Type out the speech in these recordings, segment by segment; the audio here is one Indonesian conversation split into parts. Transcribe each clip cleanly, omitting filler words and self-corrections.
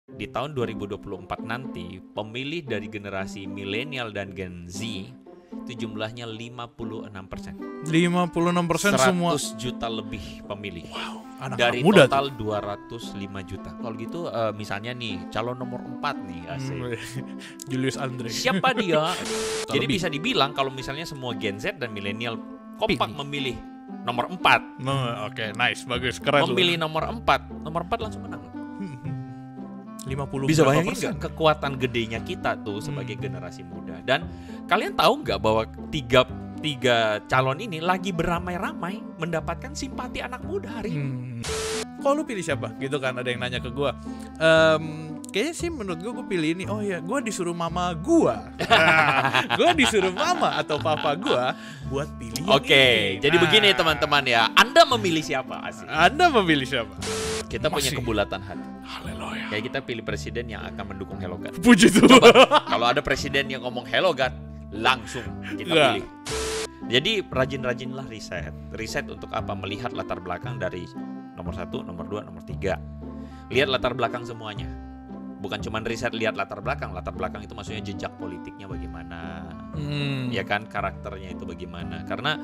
Di tahun 2024 nanti, pemilih dari generasi milenial dan Gen Z itu jumlahnya 56%. 56% semua 100 juta lebih pemilih. Wow, anak Dari muda total 205 juta. Kalau gitu misalnya nih calon nomor 4 nih asik. Julius Andre. Siapa dia? Jadi Lebih. bisa dibilang kalau misalnya semua Gen Z dan milenial kompak Pilih. memilih nomor 4. Oke, nice, bagus, keren. Memilih nomor 4 langsung menang. 50 Bisa berapa bayangin persen? nggak kekuatan gedenya kita tuh sebagai generasi muda. Dan kalian tahu nggak bahwa tiga calon ini lagi beramai-ramai mendapatkan simpati anak muda hari ini. Kok lu pilih siapa? Gitu kan, ada yang nanya ke gue. Kayaknya sih menurut gue pilih ini. Oh ya, gue disuruh mama gue. Gue disuruh mama atau papa gue buat pilih yang Oke, ini. jadi Nah, begini teman-teman ya. Anda memilih siapa asik? Anda memilih siapa? Kita punya Masih. kebulatan hati. Haleluya. Kayak kita pilih presiden yang akan mendukung Hello God. Puji Tuhan. Kalau ada presiden yang ngomong Hello God, langsung kita Nggak. pilih. Jadi rajin-rajinlah riset. Riset untuk apa? Melihat latar belakang dari nomor 1, nomor 2, nomor 3. Lihat latar belakang semuanya. Bukan cuma riset lihat latar belakang. Latar belakang itu maksudnya jejak politiknya bagaimana. Ya kan, karakternya itu bagaimana. Karena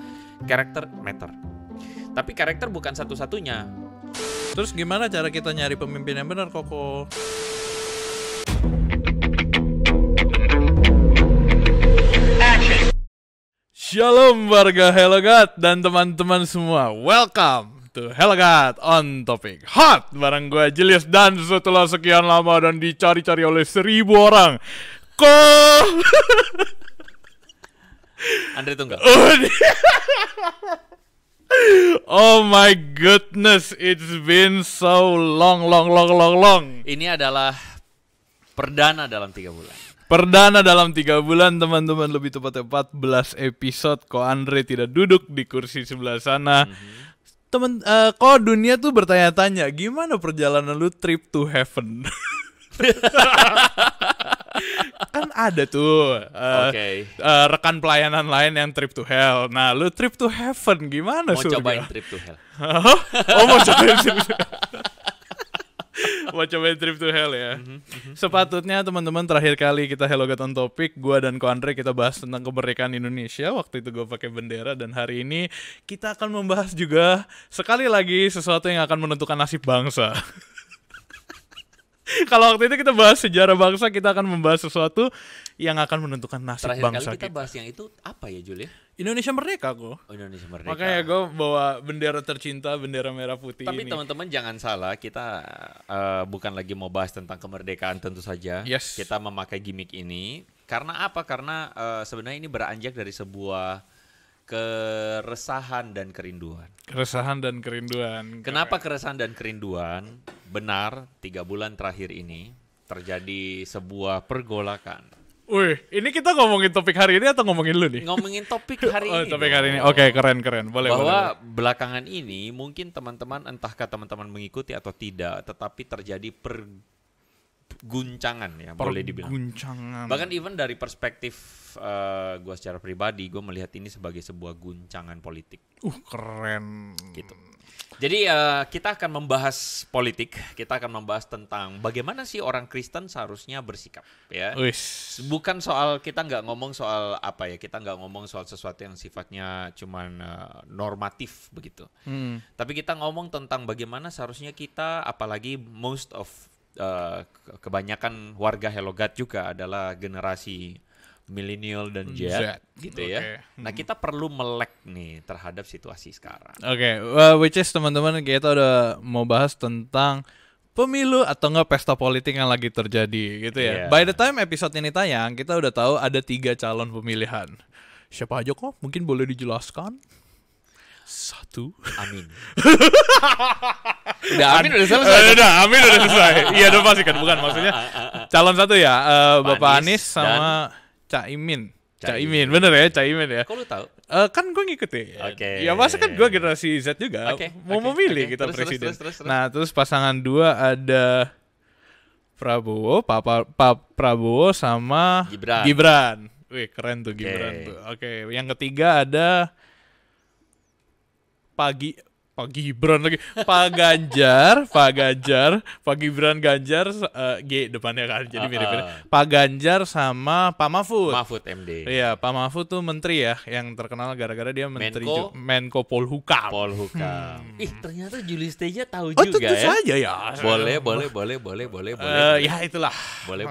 karakter matter. Tapi karakter bukan satu-satunya. Terus gimana cara kita nyari pemimpin yang benar, Koko? Shalom warga Hello God dan teman-teman semua. Welcome to Hello God on Topic Hot. Bareng gue Julius, dan setelah sekian lama dan dicari-cari oleh 1000 orang, Andre Tunggal. Oh my goodness, it's been so long. Ini adalah perdana dalam 3 bulan. Perdana dalam 3 bulan, teman-teman. Lebih tepatnya 14 episode. Kok Andre tidak duduk di kursi sebelah sana. Kok dunia tuh bertanya-tanya, gimana perjalanan lu trip to heaven? Kan ada tuh Oke. rekan pelayanan lain yang trip to hell. Nah, lu trip to heaven gimana? Mau surga? cobain trip to hell. Oh, mau cobain trip to hell. Mau cobain trip to hell ya. Sepatutnya teman-teman, terakhir kali kita Hello God on Topic, gua dan Ko Andre kita bahas tentang kemerdekaan Indonesia. Waktu itu gue pakai bendera, dan hari ini kita akan membahas juga sekali lagi sesuatu yang akan menentukan nasib bangsa. Kalau waktu itu kita bahas sejarah bangsa, kita akan membahas sesuatu yang akan menentukan nasib Terakhir bangsa kali kita bahas yang itu apa ya, Jul ya? Indonesia merdeka kok. Oh, Indonesia Merdeka. Makanya gue bawa bendera tercinta, bendera merah putih Tapi ini. teman-teman jangan salah, kita bukan lagi mau bahas tentang kemerdekaan tentu saja. Yes. Kita memakai gimmick ini karena apa? Karena sebenarnya ini beranjak dari sebuah keresahan dan kerinduan. Keresahan dan kerinduan. Kenapa keresahan dan kerinduan? Benar, 3 bulan terakhir ini terjadi sebuah pergolakan. Wih, ini kita ngomongin topik hari ini atau ngomongin lu nih? Ngomongin topik hari Oh, ini. topik dong. hari ini. Oke, keren. Boleh, Bahwa boleh. belakangan ini mungkin teman-teman, entahkah teman-teman mengikuti atau tidak, tetapi terjadi perguncangan ya, boleh dibilang. Perguncangan. Bahkan even dari perspektif gue secara pribadi, gue melihat ini sebagai sebuah guncangan politik. Keren. Gitu. Jadi kita akan membahas politik, kita akan membahas tentang bagaimana sih orang Kristen seharusnya bersikap, ya. Wis. Bukan soal, kita nggak ngomong soal apa ya, kita nggak ngomong soal sesuatu yang sifatnya cuman normatif begitu. Tapi kita ngomong tentang bagaimana seharusnya kita, apalagi most of kebanyakan warga Hello God juga adalah generasi milenial dan Z, gitu ya. Oke. Nah, kita perlu melek nih terhadap situasi sekarang. Oke, which is teman-teman, kita udah mau bahas tentang pemilu atau enggak pesta politik yang lagi terjadi gitu ya. Yeah. By the time episode ini tayang, kita udah tahu ada 3 calon pemilihan. Siapa aja kok? Mungkin boleh dijelaskan? 1. Amin. Amin udah selesai. Amin udah selesai. Iya, udah pasti kan, bukan maksudnya. Calon 1 ya, Bapak Anies sama Caimin. Caimin, bener ya, Caimin ya. Kok lu tahu? Kan gue ngikutin. Oke. Ya masa kan gue generasi Z juga. Mau memilih kita presiden. Terus. Nah, terus pasangan 2 ada Prabowo, Pak Prabowo sama Gibran. Wih, keren tuh Gibran tuh. Oke, yang ketiga ada Pak Gibran lagi. Pak Ganjar, Pak Gibran Ganjar, G depannya kan, jadi mirip-mirip. Pak Ganjar sama Pak Mahfud. Mahfud MD. Iya, Pak Mahfud tuh menteri ya, yang terkenal gara-gara dia menteri Menko Polhukam. Ternyata Julius Teja tahu Oh, juga tentu ya. saja ya. Boleh. Ya itulah. Boleh.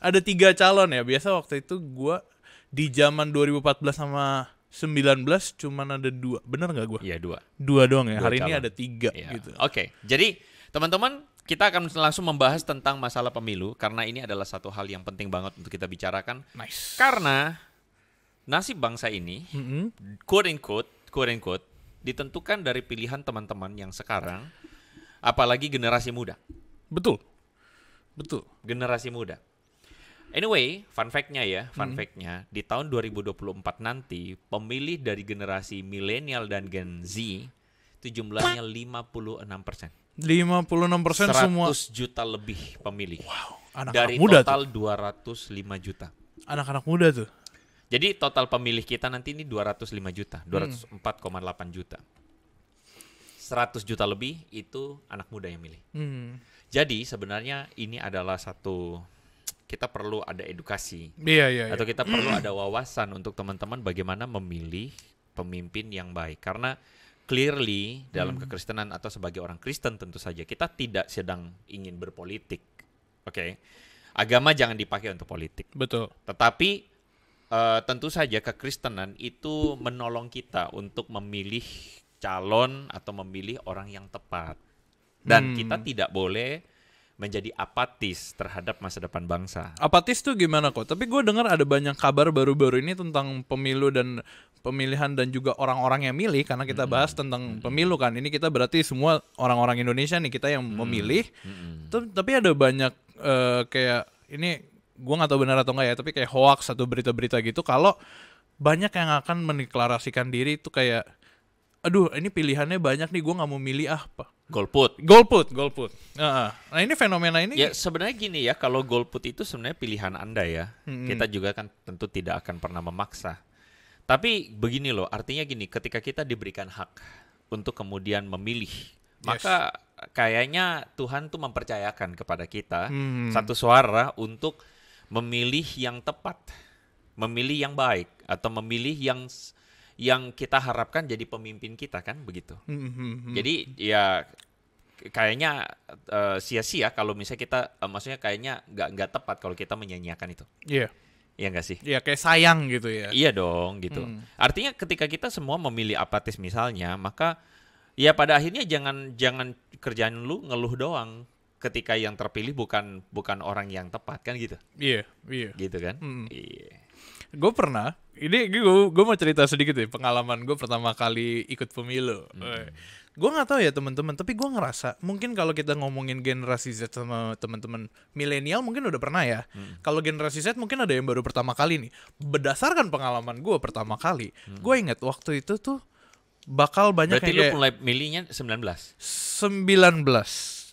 Ada 3 calon ya. Biasa waktu itu gua di zaman 2014 sama 19 cuman ada 2. Bener nggak gua? Iya, 2. 2 doang ya. 2 Hari ini calon. ada 3 Ya. gitu. Oke. Jadi teman-teman, kita akan langsung membahas tentang masalah pemilu karena ini adalah satu hal yang penting banget untuk kita bicarakan. Nice. Karena nasib bangsa ini, quote unquote, ditentukan dari pilihan teman-teman yang sekarang, apalagi generasi muda. Betul. Generasi muda. Anyway, fun fact-nya di tahun 2024 nanti pemilih dari generasi milenial dan Gen Z itu jumlahnya 56%. 56% 100 semua juta lebih pemilih. Wow, anak-anak Dari muda total tuh. 205 juta. Anak-anak muda tuh. Jadi total pemilih kita nanti ini 205 juta, 204,8 juta. 100 juta lebih itu anak muda yang milih. Jadi sebenarnya ini adalah satu, kita perlu ada edukasi. Iya. Atau kita perlu ada wawasan untuk teman-teman bagaimana memilih pemimpin yang baik. Karena clearly dalam kekristenan atau sebagai orang Kristen tentu saja kita tidak sedang ingin berpolitik. Oke. Agama jangan dipakai untuk politik. Betul. Tetapi tentu saja kekristenan itu menolong kita untuk memilih calon atau memilih orang yang tepat. Dan kita tidak boleh menjadi apatis terhadap masa depan bangsa. Apatis tuh gimana kok? Tapi gue dengar ada banyak kabar baru-baru ini tentang pemilu dan pemilihan dan juga orang-orang yang milih. Karena kita bahas tentang pemilu kan. Ini kita berarti semua orang-orang Indonesia nih, kita yang memilih. Tapi ada banyak kayak, ini gue gak tahu benar atau enggak ya, tapi kayak hoax atau berita-berita gitu. Kalau banyak yang akan mendeklarasikan diri itu kayak, aduh ini pilihannya banyak nih, gue gak mau milih apa. Golput. Nah ini fenomena ini. Ya sebenarnya gini ya, kalau golput itu sebenarnya pilihan Anda ya. Kita juga kan tentu tidak akan pernah memaksa. Tapi begini loh, artinya gini, ketika kita diberikan hak untuk kemudian memilih, maka kayaknya Tuhan tuh mempercayakan kepada kita satu suara untuk memilih yang tepat, memilih yang baik, atau memilih yang kita harapkan jadi pemimpin kita kan, begitu. Jadi ya kayaknya sia-sia kalau misalnya kita, maksudnya kayaknya nggak tepat kalau kita menyanyiakan itu. Iya. Iya nggak sih? Iya, kayak sayang gitu ya. Iya dong gitu. Artinya ketika kita semua memilih apatis misalnya, maka ya pada akhirnya jangan kerjaan lu ngeluh doang ketika yang terpilih bukan orang yang tepat kan gitu. Iya. Gitu kan? Iya. Gue pernah, ini gue mau cerita sedikit ya, pengalaman gue pertama kali ikut pemilu. Gue nggak tahu ya teman-teman, tapi gue ngerasa mungkin kalau kita ngomongin generasi Z sama teman-teman milenial mungkin udah pernah ya. Kalau generasi Z mungkin ada yang baru pertama kali nih. Berdasarkan pengalaman gue pertama kali, gue ingat waktu itu tuh bakal banyak berarti yang kayak lu mulai milihnya 19?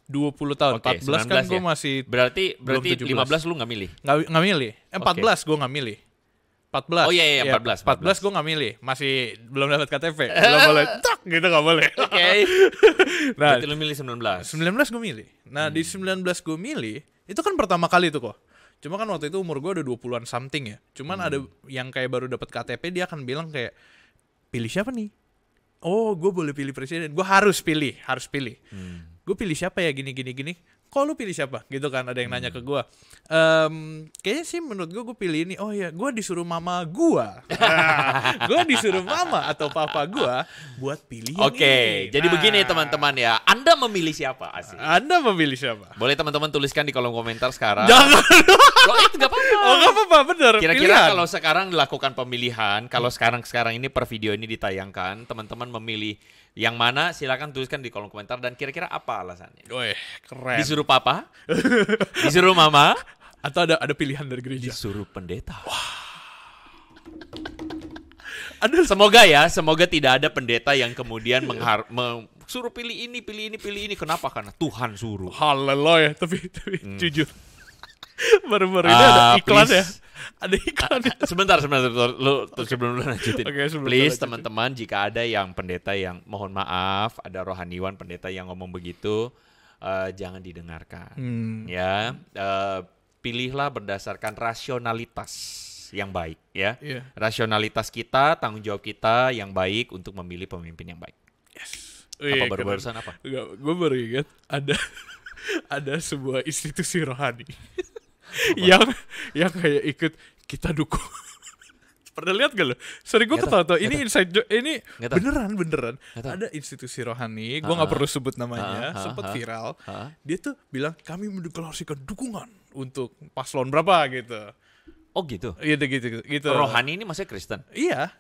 20 tahun. Oke, 14 kan gue ya. masih Berarti belum 15 lu nggak milih? nggak milih. 14 gue nggak milih. 14. Oh iya 14. 14 gue nggak milih, masih belum dapat KTP, belum boleh tak gitu, nggak boleh. Oke. Nah, Berarti lu milih 19. 19 gue milih. Nah di 19 gue milih, itu kan pertama kali tuh kok. Cuma kan waktu itu umur gue udah 20-an something ya. Cuman ada yang kayak baru dapat KTP, dia akan bilang kayak, pilih siapa nih? Oh gue boleh pilih presiden, gue harus pilih. Gue pilih siapa ya, gini. Kok lu pilih siapa? Gitu kan, ada yang nanya ke gue. Kayaknya sih menurut gue pilih ini. Oh ya, gue disuruh mama gue. Gue disuruh mama atau papa gue buat pilih yang Oke, ini. jadi begini teman-teman ya. Anda memilih siapa? Asik. Anda memilih siapa? Boleh teman-teman tuliskan di kolom komentar sekarang. Jangan. Loh, itu gak apa-apa. Oh gak apa-apa, bener. Kira-kira Pilihan. kalau sekarang dilakukan pemilihan, kalau sekarang ini per video ini ditayangkan, teman-teman memilih yang mana, silakan tuliskan di kolom komentar, dan kira-kira apa alasannya? Wih, keren. Disuruh papa? Disuruh mama? Atau ada pilihan dari gereja? Disuruh pendeta? Semoga tidak ada pendeta yang kemudian suruh pilih ini. Kenapa? Karena Tuhan suruh. Haleluya, tapi jujur. Baru-baru ini ada iklan ya. Ada iklan. Sebentar, lu sebelum lu lanjutin. Oke, sebelum Please lanjutin. teman-teman, jika ada yang pendeta yang mohon maaf, ada rohaniwan pendeta yang ngomong begitu, jangan didengarkan. Ya, pilihlah berdasarkan rasionalitas yang baik, ya. Iya. Rasionalitas kita, tanggung jawab kita yang baik untuk memilih pemimpin yang baik. Apa baru-barusan apa? Gue baru ingat ada sebuah institusi rohani yang kayak ikut kita dukung. Pernah lihat gak lo? Sorry gue Nggak ketawa-tawa. tahu, Ini inside joke. Ini Nggak tahu. beneran. Nggak tahu. Ada institusi rohani. Gue nggak perlu sebut namanya. Sempat viral. Dia tuh bilang kami mendeklarasikan dukungan untuk paslon berapa gitu. Oh gitu. Gitu. Rohani ini maksudnya Kristen? Iya.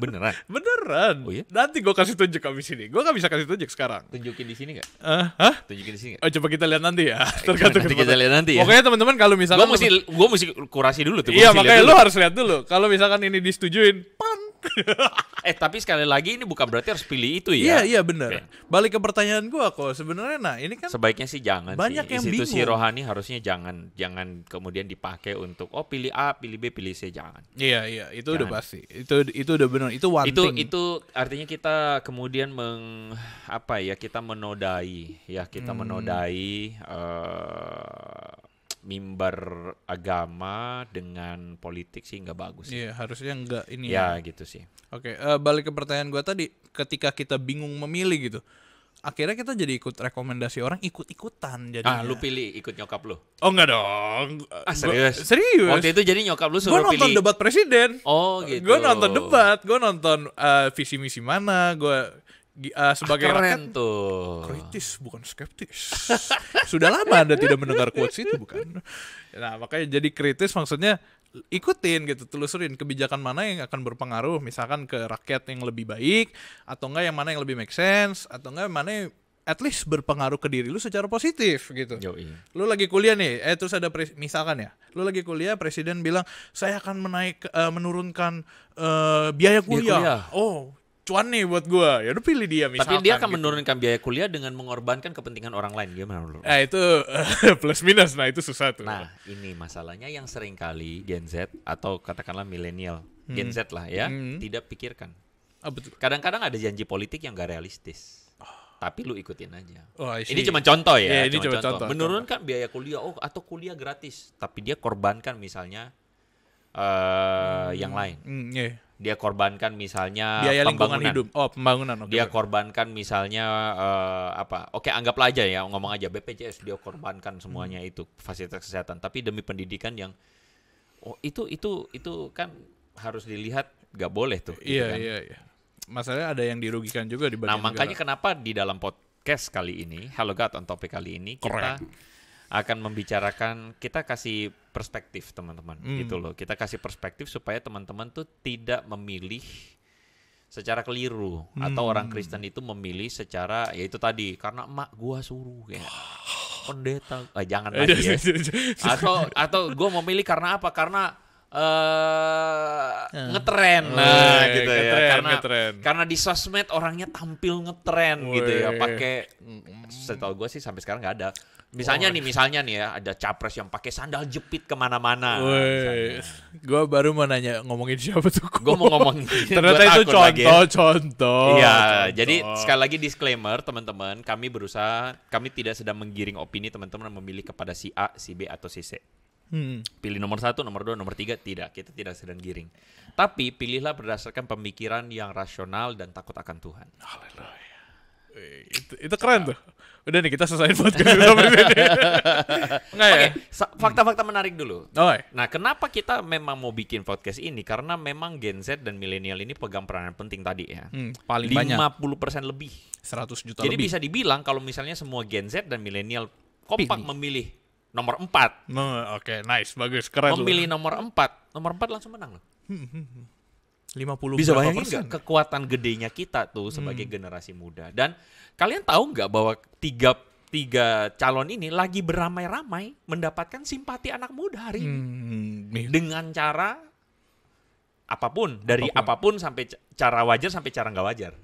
Beneran? Beneran. Oh iya? Nanti gue kasih tunjuk abis ini. Gue gak bisa kasih tunjuk sekarang. Tunjukin di sini nggak? Hah? Tunjukin di sini nggak? Oh, coba kita lihat nanti ya. Tergantung Nanti kita lihat nanti ya. Pokoknya teman-teman kalau misalkan Gue mesti kurasi dulu tuh. iya, makanya lu harus lihat dulu. Kalau misalkan ini disetujuin, pan. Tapi sekali lagi ini bukan berarti harus pilih itu ya. Iya benar. Oke. Balik ke pertanyaan gua kok. Sebenarnya nah, ini kan Sebaiknya sih jangan banyak sih. yang Institusi bingung. rohani harusnya jangan kemudian dipakai untuk pilih A, pilih B, pilih C, jangan. iya, itu udah Jangan. pasti. Itu udah benar. Itu one thing. Itu artinya kita kemudian kita menodai mimbar agama dengan politik sih nggak bagus. Iya, harusnya enggak ini Ya gitu sih. Oke, balik ke pertanyaan gua tadi, ketika kita bingung memilih gitu. Akhirnya kita jadi ikut rekomendasi orang, ikut-ikutan jadinya. Lu pilih ikut nyokap lu? Oh enggak dong. Serius? Serius. Waktu itu jadi nyokap lu Gue suruh nonton pilih. debat presiden. Oh gitu. Gue nonton debat. Gue nonton visi misi mana. Gue sebagai Keren rakyat tuh. kritis bukan skeptis. Sudah lama Anda tidak mendengar quotes itu bukan? Nah makanya jadi kritis maksudnya ikutin gitu, telusurin kebijakan mana yang akan berpengaruh misalkan ke rakyat yang lebih baik, atau enggak yang mana yang lebih make sense, atau enggak yang mana yang at least berpengaruh ke diri lu secara positif gitu. Yoi. Lu lagi kuliah nih, terus ada misalkan ya, lu lagi kuliah, presiden bilang saya akan menurunkan biaya kuliah. Oh, cuan nih buat gua. Ya udah pilih dia misalkan. Tapi dia akan gitu. menurunkan biaya kuliah dengan mengorbankan kepentingan orang lain. Gimana menurut lu? Itu plus minus. Nah, itu susah tuh. Nah, ini masalahnya yang sering kali Gen Z atau katakanlah milenial, Gen Z lah ya, tidak pikirkan. Betul. Kadang-kadang ada janji politik yang gak realistis. Tapi lu ikutin aja. Oh, Ini cuma contoh ya. Iya, ini cuma contoh. Menurunkan biaya kuliah, atau kuliah gratis, tapi dia korbankan misalnya yang lain. Iya. Dia korbankan misalnya Biaya lingkungan pembangunan. hidup. Oh, pembangunan. Oke. Dia korbankan misalnya Oke, anggaplah aja ya, ngomong aja BPJS dia korbankan semuanya itu fasilitas kesehatan. Tapi demi pendidikan yang itu kan harus dilihat, gak boleh tuh. Gitu kan. Iya. Masalahnya ada yang dirugikan juga di bagian Nah, makanya kenapa di dalam podcast kali ini, Hello God on Topic kali ini, kita akan membicarakan, kita kasih perspektif teman-teman, gitu loh. Kita kasih perspektif supaya teman-teman tuh tidak memilih secara keliru, atau orang Kristen itu memilih secara, ya itu tadi, karena emak gua suruh kayak pendeta, jangan lagi ya. Atau gua memilih karena apa? Karena ngetren, gitu ya. Karena di sosmed orangnya tampil ngetren gitu ya, pakai, setahu gue sih sampai sekarang nggak ada. Misalnya nih ya, ada capres yang pakai sandal jepit kemana-mana. Gue baru mau nanya ngomongin siapa tuh. Gue mau ngomong. Ternyata itu contoh. Iya, jadi sekali lagi disclaimer teman-teman, kami tidak sedang menggiring opini teman-teman memilih kepada si A, si B atau si C. Pilih nomor 1, nomor 2, nomor 3, tidak. Kita tidak sedang giring. Tapi pilihlah berdasarkan pemikiran yang rasional dan takut akan Tuhan. Haleluya. Itu keren tuh. Udah nih kita selesai podcast sampai sini. Oke, fakta-fakta menarik dulu. Oh. Nah, kenapa kita memang mau bikin podcast ini? Karena memang Gen Z dan milenial ini pegang peranan penting tadi ya. Paling banyak. 50% lebih. 100 juta Jadi lebih. bisa dibilang kalau misalnya semua Gen Z dan milenial kompak memilih nomor 4. Oke, nice, bagus, keren. Memilih nomor 4 langsung menang loh. 50 Bisa bayangin persen. nggak kekuatan gedenya kita tuh sebagai generasi muda. Dan kalian tahu nggak bahwa tiga calon ini lagi beramai-ramai mendapatkan simpati anak muda hari ini dengan cara apapun, dari apapun sampai cara wajar sampai cara nggak wajar.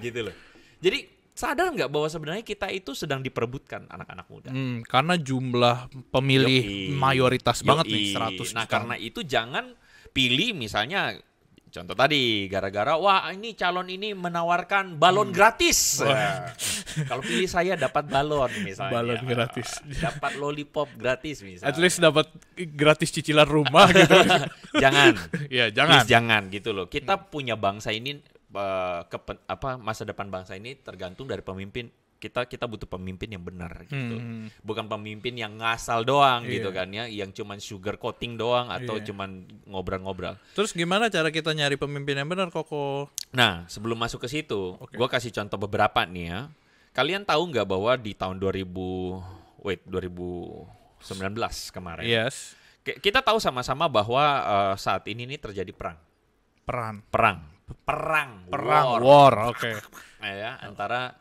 Gitu loh. Jadi sadar nggak bahwa sebenarnya kita itu sedang diperebutkan anak-anak muda? Karena jumlah pemilih Yoi. mayoritas banget nih, Yoi. 100 Nah, juta. karena itu jangan pilih misalnya contoh tadi gara-gara wah ini calon ini menawarkan balon gratis. Nah, kalau pilih saya dapat balon misalnya. Balon gratis. Dapat lollipop gratis misalnya. At least dapat gratis cicilan rumah gitu. Jangan. Ya, Please jangan. jangan gitu loh. Kita punya bangsa ini masa depan bangsa ini tergantung dari pemimpin. Kita butuh pemimpin yang benar gitu. Bukan pemimpin yang ngasal doang gitu kan ya, yang cuman sugar coating doang atau cuman ngobrol-ngobrol. Terus gimana cara kita nyari pemimpin yang benar, Koko? Nah, sebelum masuk ke situ, gue kasih contoh beberapa nih ya. Kalian tahu nggak bahwa di tahun 2019 kemarin, Yes. kita tahu sama-sama bahwa saat ini nih terjadi perang, war. Oke. ya antara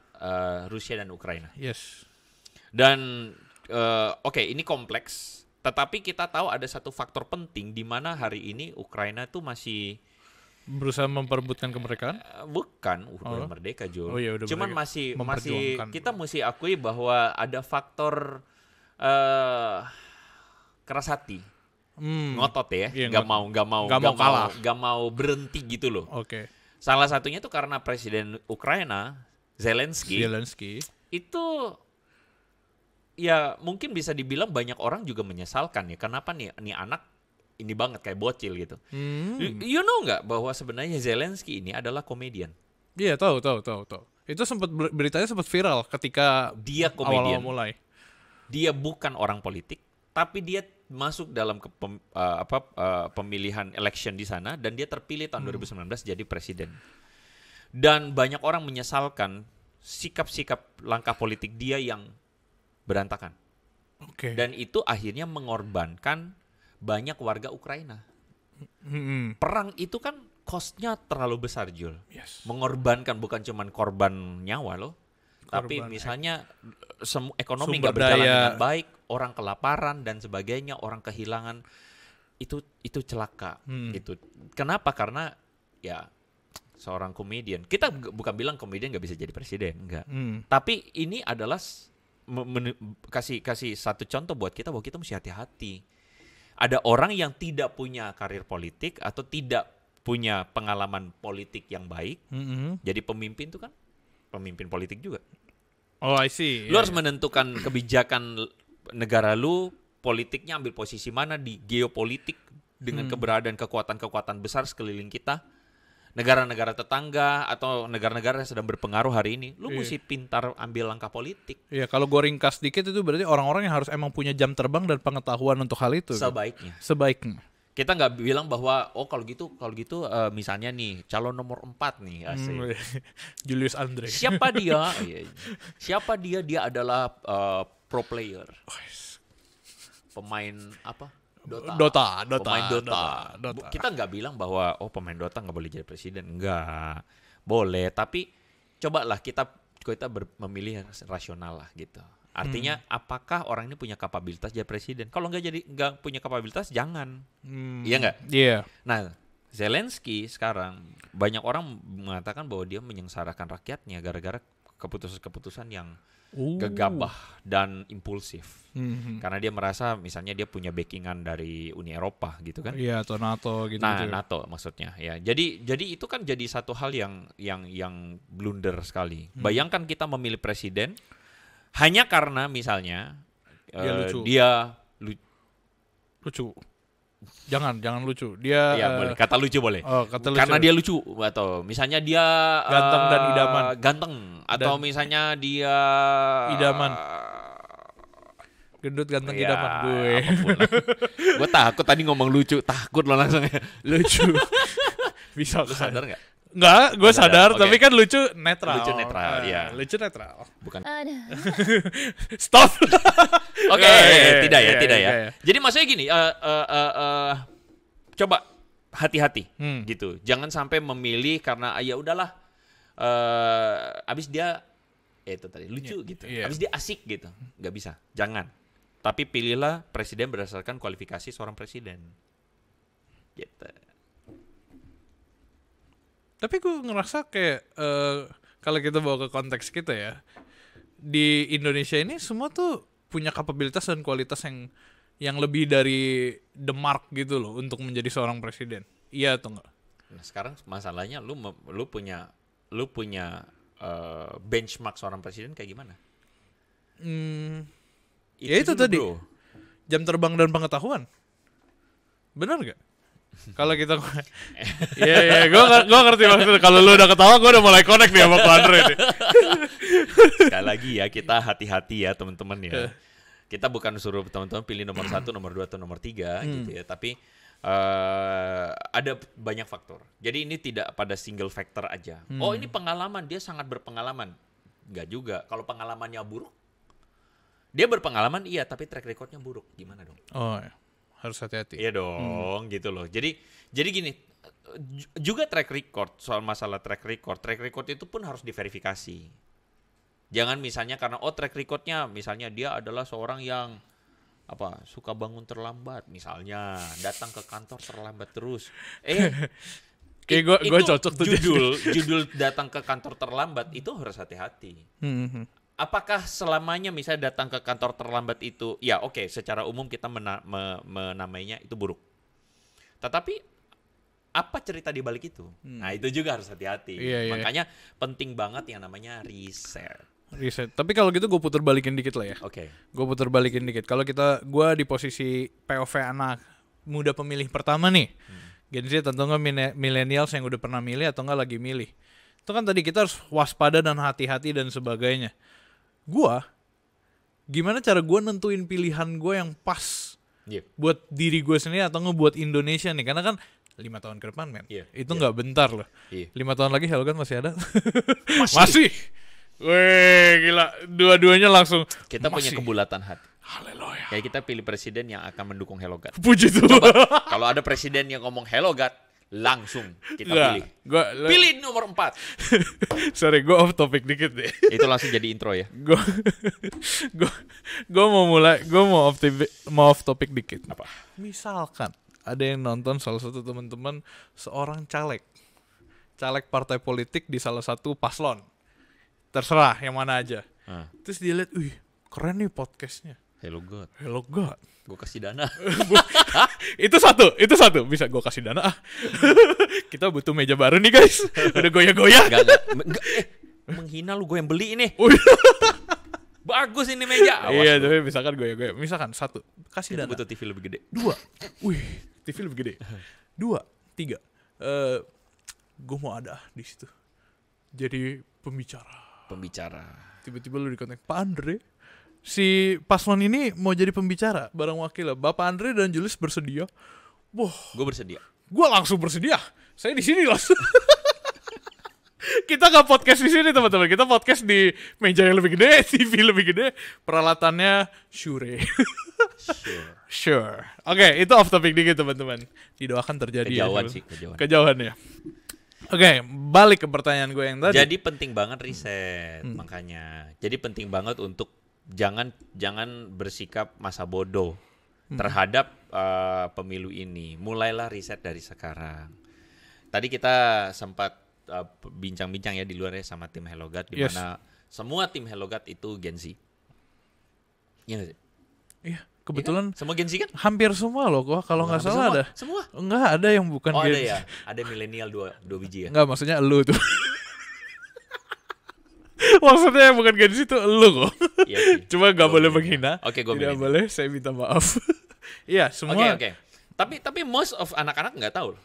Rusia dan Ukraina. Yes. Dan oke, ini kompleks, tetapi kita tahu ada satu faktor penting di mana hari ini Ukraina tuh masih Berusaha memperebutkan kemerdekaan? bukan udah merdeka, Jul. Oh iya, udah Cuman merdeka. masih Memperjuangkan. kita mesti akui bahwa ada faktor keras hati, ngotot ya, Iya, nggak mau berhenti gitu loh. Oke. Salah satunya tuh karena Presiden Ukraina Zelensky itu ya mungkin bisa dibilang banyak orang juga menyesalkan ya, kenapa nih anak ini banget kayak bocil gitu. You know nggak bahwa sebenarnya Zelensky ini adalah komedian. Iya, tahu. Itu beritanya sempat viral ketika Dia komedian. awal-awal mulai. Dia bukan orang politik, tapi dia masuk dalam pemilihan election di sana dan dia terpilih tahun 2019 jadi presiden. Dan banyak orang menyesalkan sikap-sikap langkah politik dia yang berantakan. Oke. Dan itu akhirnya mengorbankan banyak warga Ukraina. Perang itu kan cost-nya terlalu besar, Jul. Yes. Mengorbankan bukan cuma korban nyawa loh, tapi Korban misalnya ekonomi sumber nggak berjalan daya. dengan baik, orang kelaparan dan sebagainya, orang kehilangan, itu celaka. Gitu. Kenapa? Karena ya seorang komedian. Kita bukan bilang komedian nggak bisa jadi presiden, enggak. Tapi ini adalah kasih satu contoh buat kita bahwa kita mesti hati-hati. Ada orang yang tidak punya karir politik atau tidak punya pengalaman politik yang baik, jadi pemimpin itu kan pemimpin politik juga. Oh, I see. Lu harus menentukan kebijakan negara lu, politiknya ambil posisi mana di geopolitik dengan keberadaan kekuatan-kekuatan besar sekeliling kita. Negara-negara tetangga atau negara-negara yang sedang berpengaruh hari ini, lu mesti pintar ambil langkah politik. Iya, kalau gue ringkas dikit itu berarti orang-orang yang harus emang punya jam terbang dan pengetahuan untuk hal itu. Sebaiknya. Kita nggak bilang bahwa kalau gitu misalnya nih calon nomor 4 nih asik. Julius Andre. Siapa dia? Siapa dia? Dia adalah pro player. Pemain apa? Dota. Pemain Dota. Kita nggak bilang bahwa pemain Dota nggak boleh jadi presiden. Nggak. Boleh, tapi cobalah kita memilih rasional lah gitu. Artinya apakah orang ini punya kapabilitas jadi presiden? Kalau nggak punya kapabilitas jangan. Iya nggak? Iya. Nah, Zelensky sekarang banyak orang mengatakan bahwa dia menyengsarakan rakyatnya gara-gara keputusan-keputusan yang gegabah dan impulsif. Karena dia merasa misalnya dia punya backingan dari Uni Eropa gitu kan? Iya, atau NATO gitu. Nah, NATO maksudnya ya. Jadi itu kan jadi satu hal yang blunder sekali. Bayangkan kita memilih presiden hanya karena misalnya dia lucu. Jangan lucu. Dia boleh. Kata lucu boleh. Kata lucu. Karena dia lucu atau misalnya dia ganteng dan idaman. Ganteng atau misalnya dia idaman. Gendut ganteng idaman gue. Gue takut tadi ngomong lucu, takut lo langsung lucu. Bisa lu sadar nggak? Nggak, gue sadar, okay. tapi kan lucu netral. Lucu netral, ya. Lucu netral. Bukan. Stop. Oke, tidak ya. Jadi maksudnya gini, coba hati-hati, gitu. Jangan sampai memilih karena ya udahlah, abis dia itu tadi lucu gitu, abis dia asik gitu, nggak bisa. Jangan. Tapi pilihlah presiden berdasarkan kualifikasi seorang presiden. Gitu. Tapi gue ngerasa kayak kalau kita bawa ke konteks kita ya, di Indonesia ini semua tuh punya kapabilitas dan kualitas yang lebih dari the mark gitu loh untuk menjadi seorang presiden. Iya atau enggak? Nah, sekarang masalahnya lu punya benchmark seorang presiden kayak gimana? Ya itu dulu, tadi. bro. Jam terbang dan pengetahuan. Benar gak? Kalau kita ya gue ngerti maksudnya. Kalau lu udah ketawa gue udah mulai connect nih sama Ko Andre nih. Sekali lagi ya, kita hati-hati ya teman-teman ya. Kita bukan suruh teman-teman pilih nomor 1, nomor 2 atau nomor 3 gitu ya, tapi ada banyak faktor. Jadi ini tidak pada single factor aja. Oh, ini pengalaman, dia sangat berpengalaman. Enggak juga. Kalau pengalamannya buruk, dia berpengalaman iya, tapi track recordnya buruk. Gimana dong? Oh, ya. Harus hati-hati. Iya dong, gitu loh. Jadi gini, juga track record, soal masalah track record itu pun harus diverifikasi. Jangan misalnya karena track recordnya misalnya dia adalah seorang yang suka bangun terlambat, misalnya datang ke kantor terlambat terus. Kayak gue cocok tuh judul datang ke kantor terlambat itu harus hati-hati. Apakah selamanya misalnya datang ke kantor terlambat itu, ya oke, secara umum kita menamainya itu buruk. Tetapi apa cerita di balik itu? Nah itu juga harus hati-hati. Makanya penting banget yang namanya riset. Tapi kalau gitu gue putar balikin dikit lah ya. Oke. Gue putar balikin dikit. Kalau gue di posisi POV anak muda pemilih pertama nih. Gen Z tentunya millennials yang udah pernah milih atau enggak lagi milih. Itu kan tadi kita harus waspada dan hati-hati dan sebagainya. Gimana cara gue nentuin pilihan gue yang pas buat diri gue sendiri atau ngebuat Indonesia nih, karena kan 5 tahun ke depan itu nggak bentar loh. 5 tahun lagi Hello Gun masih ada. Masih. Weh gila, dua-duanya langsung kita punya kebulatan hati. Haleluya. Kayak kita pilih presiden yang akan mendukung Hello Gun. Puji Tuhan. Kalau ada presiden yang ngomong Hello Gun, langsung kita pilih. Pilih nomor 4. Sorry, gue off topic dikit deh. Itu langsung jadi intro ya. Gue mau off topic dikit. Apa? Misalkan ada yang nonton salah satu teman-teman seorang caleg partai politik di salah satu paslon. Terserah yang mana aja. Terus dia lihat, keren nih podcastnya. Hello God. Gue kasih dana. itu satu bisa gue kasih dana. Kita butuh meja baru nih guys. Udah goyah-goyah. Enggak. Menghina lu, gue yang beli ini. Bagus ini meja. Iya, tapi misalkan goyah-goyah. Misalkan 1, kasih dana. Butuh TV lebih gede. 2, TV lebih gede. 2, 3. Gue mau ada di situ. Jadi pembicara. Tiba-tiba lu dikontak, Pak Andre, si paslon ini mau jadi pembicara bareng wakil. Bapak Andre dan Julius bersedia. Wah, gue bersedia. Gue langsung bersedia. Saya di sini langsung. Kita nggak podcast di sini teman-teman. Kita podcast di meja yang lebih gede, TV lebih gede, peralatannya sure. Oke, itu off topic dikit teman-teman. Didoakan terjadi. Kejauhan ya. Oke, balik ke pertanyaan gue yang tadi. Jadi penting banget riset, makanya. Jadi penting banget untuk jangan bersikap masa bodoh terhadap pemilu ini. Mulailah riset dari sekarang. Tadi kita sempat bincang-bincang ya di luarnya sama tim Hello God, di mana semua tim Hello God itu Gen Z. Iya nggak sih? Iya. Kebetulan ya, semua Gen Z kan? Hampir semua loh, kalau nggak salah ada. Semua? Enggak, ada yang bukan Gen Z. Ada ya? Ada milenial 2 biji ya? Enggak, maksudnya elu tuh. Maksudnya yang bukan Gen Z itu elu kok. Iya sih. Cuma nggak boleh menghina. Oke, gue tidak boleh, saya minta maaf. Iya, semua. Oke. Tapi most of anak-anak nggak tahu.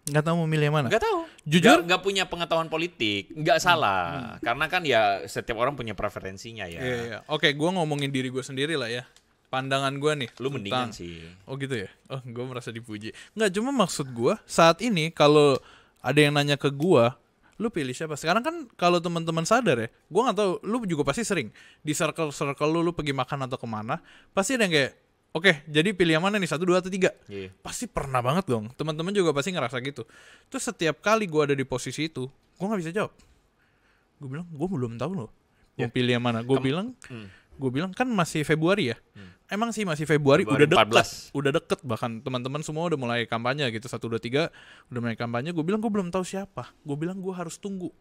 Nggak tahu mau milih yang mana? Nggak tahu. Jujur? Nggak punya pengetahuan politik. Nggak salah. Karena kan ya setiap orang punya preferensinya ya. Iya. Oke, gue ngomongin diri gue sendiri lah ya. Pandangan gue nih. Lu mendingan sih. Oh gitu ya? Oh, gue merasa dipuji. Nggak, cuma maksud gue saat ini kalau ada yang nanya ke gue, lu pilih siapa? Sekarang kan kalau teman-teman sadar ya, gue nggak tahu, lu juga pasti sering di circle lu pergi makan atau kemana, pasti ada yang kayak, oke, jadi pilih yang mana nih, 1, 2, atau 3? Yeah. Pasti pernah banget dong. Teman-teman juga pasti ngerasa gitu. Terus setiap kali gue ada di posisi itu, gue nggak bisa jawab. Gue bilang, gue belum tahu loh mau pilih yang mana. Gue bilang kan masih Februari ya. Emang sih masih Februari, udah deket bahkan teman-teman semua udah mulai kampanye gitu, 1, 2, 3 udah mulai kampanye. Gue bilang gue belum tahu siapa. Gue bilang gue harus tunggu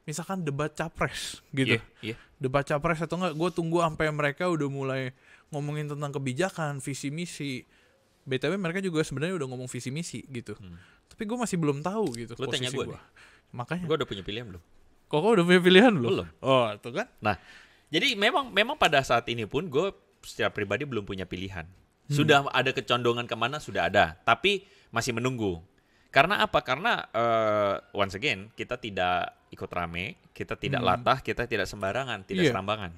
misalkan debat capres gitu. Iya. Debat capres atau enggak, gue tunggu sampai mereka udah mulai ngomongin tentang kebijakan, visi misi. BTW mereka juga sebenarnya udah ngomong visi misi gitu. Tapi gue masih belum tahu gitu Lu tanya posisi gue gue. Makanya. Gue udah punya pilihan belum? Kok udah punya pilihan belum? Belum. Oh, tuh kan? Nah, jadi memang pada saat ini pun gue secara pribadi belum punya pilihan. Sudah ada kecondongan kemana, sudah ada. Tapi masih menunggu. Karena apa? Karena once again, kita tidak ikut rame, kita tidak latah, kita tidak sembarangan, tidak serambangan.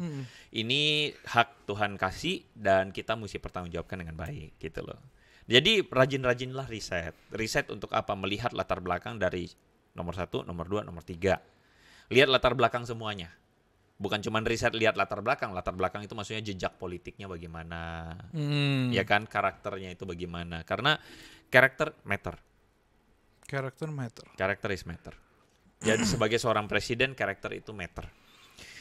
Ini hak Tuhan kasih dan kita mesti pertanggungjawabkan dengan baik gitu loh. Jadi rajin-rajinlah riset. Riset untuk apa? Melihat latar belakang dari nomor 1, nomor 2, nomor 3. Lihat latar belakang semuanya. Bukan cuma riset lihat latar belakang. Latar belakang itu maksudnya jejak politiknya bagaimana. Ya kan, karakternya itu bagaimana. Karena karakter matter. Character matter. Character is matter. Jadi sebagai seorang presiden, karakter itu matter.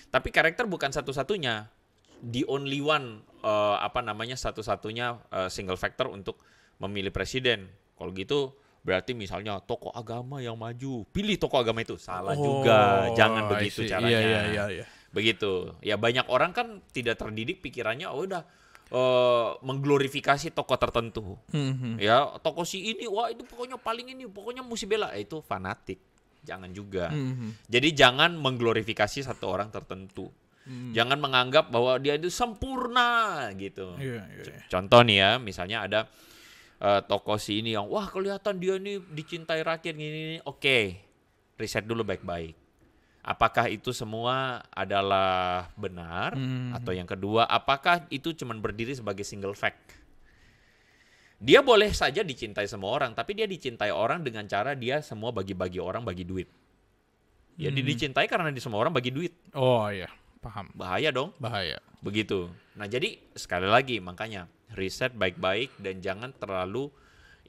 Tapi karakter bukan satu-satunya. The only one, satu-satunya single factor untuk memilih presiden. Kalau gitu, berarti misalnya tokoh agama yang maju. Pilih tokoh agama itu. Salah juga. Jangan begitu caranya. Iya. Begitu. Ya banyak orang kan tidak terdidik pikirannya, udah mengglorifikasi tokoh tertentu. Ya, tokoh si ini, wah itu pokoknya paling ini, pokoknya mesti bela. Itu fanatik. Jangan juga. Jadi jangan mengglorifikasi satu orang tertentu. Jangan menganggap bahwa dia itu sempurna gitu. Iya. Contoh nih ya, misalnya ada tokoh si ini yang wah kelihatan dia nih dicintai rakyat gini. Oke. Riset dulu baik-baik. Apakah itu semua adalah benar? Atau yang kedua, apakah itu cuma berdiri sebagai single fact? Dia boleh saja dicintai semua orang, tapi dia dicintai orang dengan cara dia semua bagi-bagi orang, bagi duit. Ya dia dicintai karena di semua orang bagi duit. Oh iya, paham. Bahaya dong. Bahaya. Begitu. Nah jadi sekali lagi makanya riset baik-baik dan jangan terlalu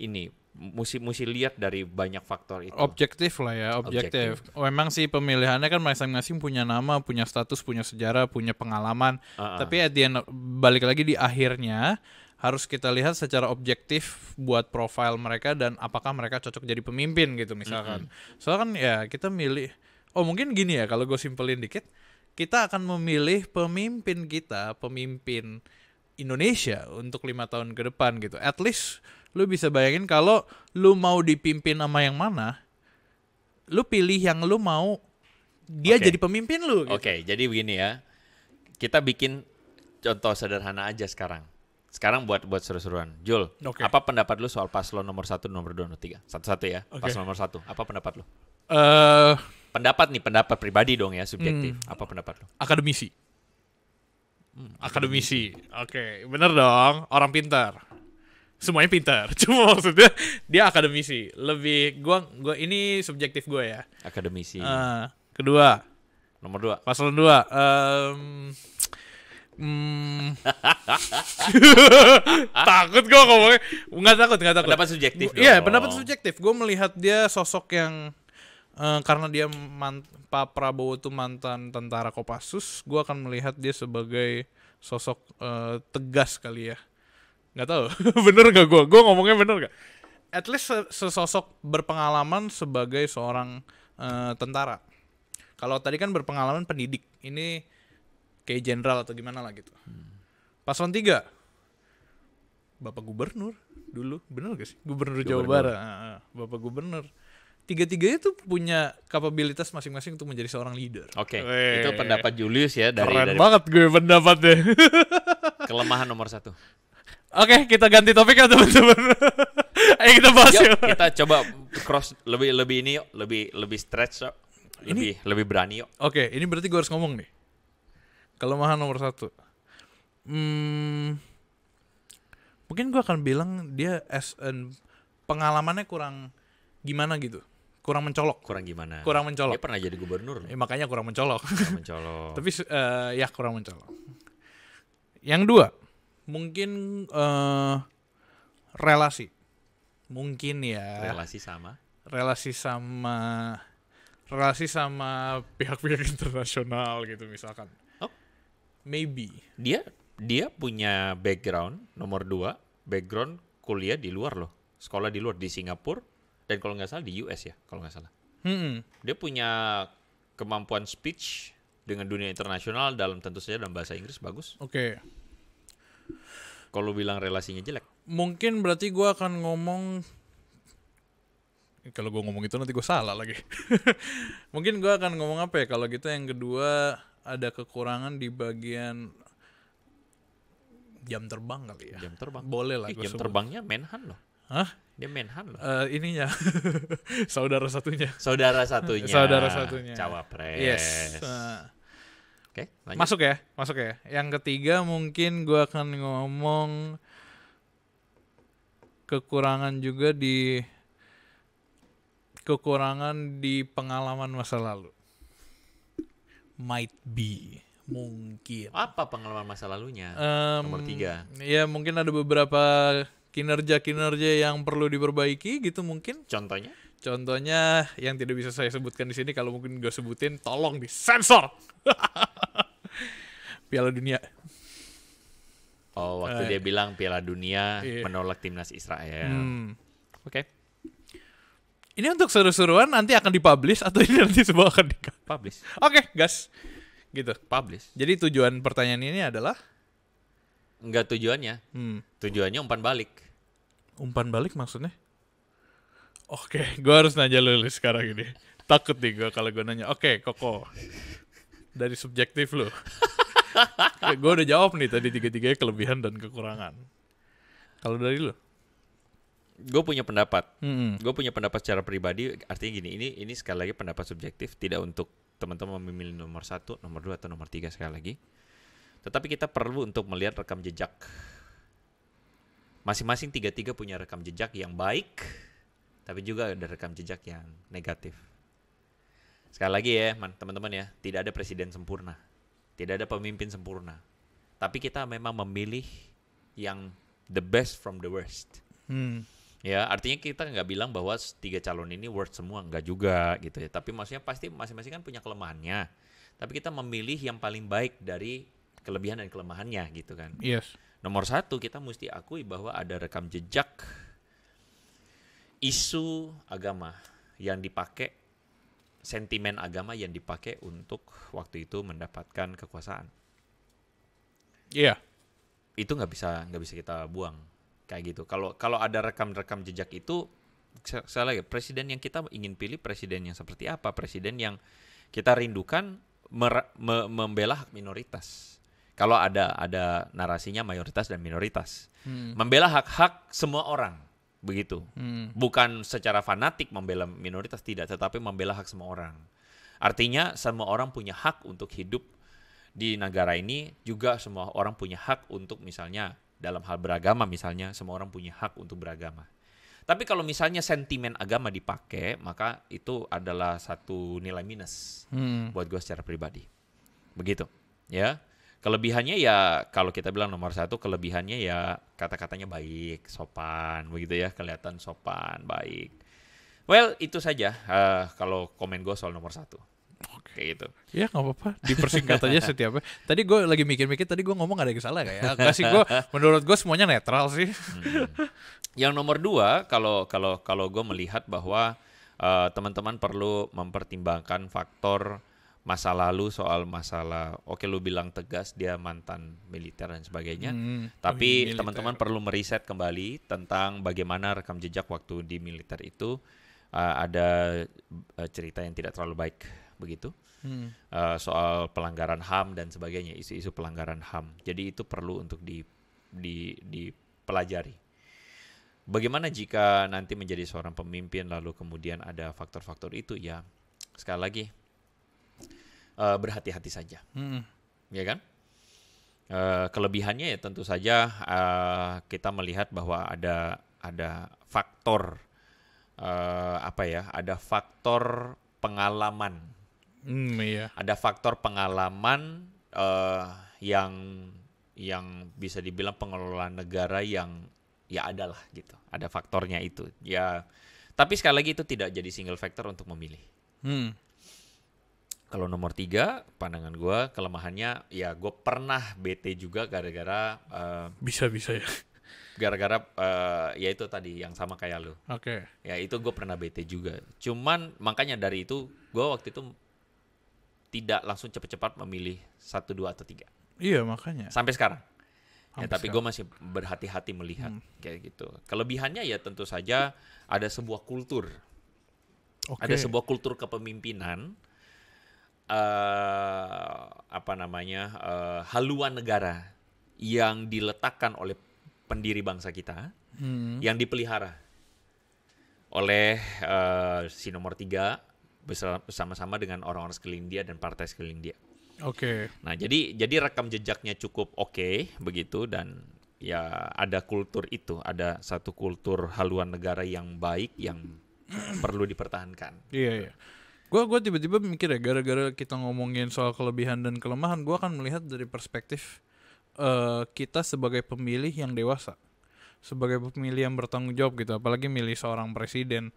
ini. Mesti lihat dari banyak faktor itu. Objektif lah ya, objektif. Memang sih pemilihannya kan masing-masing punya nama, punya status, punya sejarah, punya pengalaman. Tapi at the end, balik lagi di akhirnya harus kita lihat secara objektif buat profil mereka dan apakah mereka cocok jadi pemimpin gitu misalkan. Soalnya kan ya kita milih, mungkin gini ya kalau gue simpelin dikit, kita akan memilih pemimpin Indonesia untuk 5 tahun ke depan gitu. At least lu bisa bayangin kalau lu mau dipimpin sama yang mana, lu pilih yang lu mau dia jadi pemimpin lu gitu. Oke, jadi begini ya. Kita bikin contoh sederhana aja sekarang. Sekarang buat seru-seruan. Jul, apa pendapat lu soal paslon nomor 1, nomor 2, nomor 3? Satu-satu ya. Paslon nomor 1. Apa pendapat lu? Pendapat pribadi dong ya, subjektif. Apa pendapat lu? Akademisi. Akademisi. Oke, bener dong. Orang pintar. Semuanya pintar. Cuma maksudnya dia akademisi. Lebih gua ini subjektif gue ya. Akademisi. Kedua. Nomor 2. Paslon 2. Takut gue ngomongnya. Nggak takut. Pendapat subjektif. Iya, pendapat subjektif. Gue melihat dia sosok yang karena dia Pak Prabowo itu mantan tentara Kopassus, gue akan melihat dia sebagai sosok tegas kali ya. Nggak tahu, bener nggak gue ngomongnya bener nggak? At least sesosok berpengalaman sebagai seorang tentara. Kalau tadi kan berpengalaman pendidik, ini kayak jenderal atau gimana lah gitu. Paslon 3, Bapak Gubernur dulu, bener gak sih? Gubernur Jawa Barat, Bapak Gubernur. Tiga-tiganya tuh punya kapabilitas masing-masing untuk menjadi seorang leader. Oke, itu pendapat Julius ya Keren banget gue pendapatnya. Kelemahan nomor 1. Oke, kita ganti topik ya teman-teman. Ayo kita bahas yuk, ya. Kita coba cross lebih ini yuk, lebih stretch yuk. Lebih berani yuk. Oke, ini berarti gue harus ngomong nih. Kelemahan nomor 1. Mungkin gue akan bilang dia pengalamannya kurang gimana gitu. Kurang mencolok. Kurang gimana? Kurang mencolok. Dia pernah jadi gubernur. Makanya kurang mencolok. Kurang mencolok. Tapi ya kurang mencolok. Yang 2. Mungkin relasi. Mungkin ya. Relasi sama pihak-pihak internasional gitu misalkan. Oh. Maybe. Dia punya background nomor 2, background kuliah di luar loh. Sekolah di luar di Singapura dan kalau nggak salah di US ya, kalau nggak salah. Dia punya kemampuan speech dengan dunia internasional dalam tentu saja dalam bahasa Inggris bagus. Oke. Kalau bilang relasinya jelek, Mungkin berarti gue akan ngomong, kalau gue ngomong itu nanti gue salah lagi. Mungkin gue akan ngomong apa ya kalau gitu, yang kedua ada kekurangan di bagian jam terbang kali ya. jam terbang. Boleh lah gue Jam sebut. terbangnya Menhan loh. Hah? Dia Menhan loh. Ininya saudara satunya. Saudara satunya. Saudara satunya. Cawapres. Yes. Oke, lanjut. Masuk ya. Yang ketiga mungkin gue akan ngomong kekurangan di pengalaman masa lalu. Might be, mungkin. Apa pengalaman masa lalunya? Nomor 3. Ya mungkin ada beberapa kinerja yang perlu diperbaiki gitu mungkin. Contohnya? Contohnya yang tidak bisa saya sebutkan di sini, kalau mungkin gue sebutin tolong disensor. Piala Dunia. Oh, waktu dia bilang Piala Dunia Iya. menolak timnas Israel. Oke, Ini untuk seru-seruan nanti akan dipublish atau ini nanti semua akan publish. Oke, gas. Gitu. Publish. Jadi tujuan pertanyaan ini adalah Enggak tujuannya. Tujuannya umpan balik. umpan balik maksudnya? Oke, gue harus nanya lu sekarang ini. Takut nih gue kalau gue nanya. Oke, Koko. Dari subjektif lu. Gue udah jawab nih tadi tiga-tiganya kelebihan dan kekurangan. Kalau dari lu? Gue punya pendapat. Hmm. Gue punya pendapat secara pribadi. Artinya gini, ini sekali lagi pendapat subjektif, tidak untuk teman-teman memilih nomor 1, nomor 2 atau nomor 3 sekali lagi. Tetapi kita perlu untuk melihat rekam jejak. Masing-masing tiga-tiga punya rekam jejak yang baik, tapi juga ada rekam jejak yang negatif. Sekali lagi ya, teman-teman ya, tidak ada presiden sempurna, tidak ada pemimpin sempurna. Tapi kita memang memilih yang the best from the worst. Ya, artinya kita nggak bilang bahwa 3 calon ini worst semua, nggak juga gitu ya. Tapi maksudnya pasti masing-masing kan punya kelemahannya. Tapi kita memilih yang paling baik dari kelebihan dan kelemahannya gitu kan. Yes. Nomor 1, kita mesti akui bahwa ada rekam jejak isu agama yang dipakai, sentimen agama yang dipakai untuk waktu itu mendapatkan kekuasaan. Iya. Itu nggak bisa kita buang kayak gitu. Kalau ada rekam jejak itu, saya lagi presiden yang kita ingin pilih presiden yang seperti apa? Presiden yang kita rindukan membela hak minoritas. Kalau ada narasinya mayoritas dan minoritas. Membela hak-hak semua orang, begitu. Bukan secara fanatik membela minoritas, tidak, tetapi membela hak semua orang. Artinya semua orang punya hak untuk hidup di negara ini, juga semua orang punya hak untuk misalnya dalam hal beragama, misalnya semua orang punya hak untuk beragama. Tapi kalau misalnya sentimen agama dipakai, maka itu adalah satu nilai minus buat gue secara pribadi. Begitu, ya. Kelebihannya ya, kalau kita bilang nomor 1, kelebihannya ya kata-katanya baik, sopan, begitu ya, kelihatan sopan, baik. Well, itu saja kalau komen gue soal nomor 1. Oke, itu. Ya nggak apa-apa, dipersingkat aja setiapnya. Tadi gue lagi mikir-mikir, tadi gue ngomong ada yang salah gak ya? Kasih gue, menurut gue semuanya netral sih. Yang nomor 2, kalau gue melihat bahwa teman-teman perlu mempertimbangkan faktor masa lalu, soal masalah, oke lu bilang tegas dia mantan militer dan sebagainya, tapi teman-teman perlu meriset kembali tentang bagaimana rekam jejak waktu di militer itu. Ada cerita yang tidak terlalu baik, begitu, soal pelanggaran HAM dan sebagainya, isu-isu pelanggaran HAM. Jadi itu perlu untuk dipelajari. Bagaimana jika nanti menjadi seorang pemimpin lalu kemudian ada faktor-faktor itu, ya sekali lagi berhati-hati saja, ya kan? Kelebihannya ya tentu saja kita melihat bahwa ada faktor ada faktor pengalaman, Iya. ada faktor pengalaman yang bisa dibilang pengelolaan negara yang ya adalah gitu, ada faktornya itu ya. Tapi sekali lagi itu tidak jadi single factor untuk memilih. Kalau nomor 3, pandangan gue kelemahannya ya gue pernah bete juga gara-gara Bisa-bisa ya. gara-gara ya itu tadi yang sama kayak lu. Oke. Ya itu gue pernah bete juga. Cuman makanya dari itu gue waktu itu tidak langsung cepat-cepat memilih 1, 2 atau 3 Iya, makanya. sampai sekarang. Ya, Sampai tapi gue masih berhati-hati melihat kayak gitu. Kelebihannya ya tentu saja ada sebuah kultur, Oke. ada sebuah kultur kepemimpinan, haluan negara yang diletakkan oleh pendiri bangsa kita, yang dipelihara oleh si nomor 3 bersama-sama dengan orang-orang sekeliling dia dan partai sekeliling dia. Oke. Nah, jadi rekam jejaknya cukup oke begitu, dan ya ada kultur itu, ada satu kultur haluan negara yang baik yang perlu dipertahankan. Iya. Gua tiba-tiba mikir ya, gara-gara kita ngomongin soal kelebihan dan kelemahan, gua akan melihat dari perspektif kita sebagai pemilih yang dewasa, sebagai pemilih yang bertanggung jawab gitu, apalagi milih seorang presiden.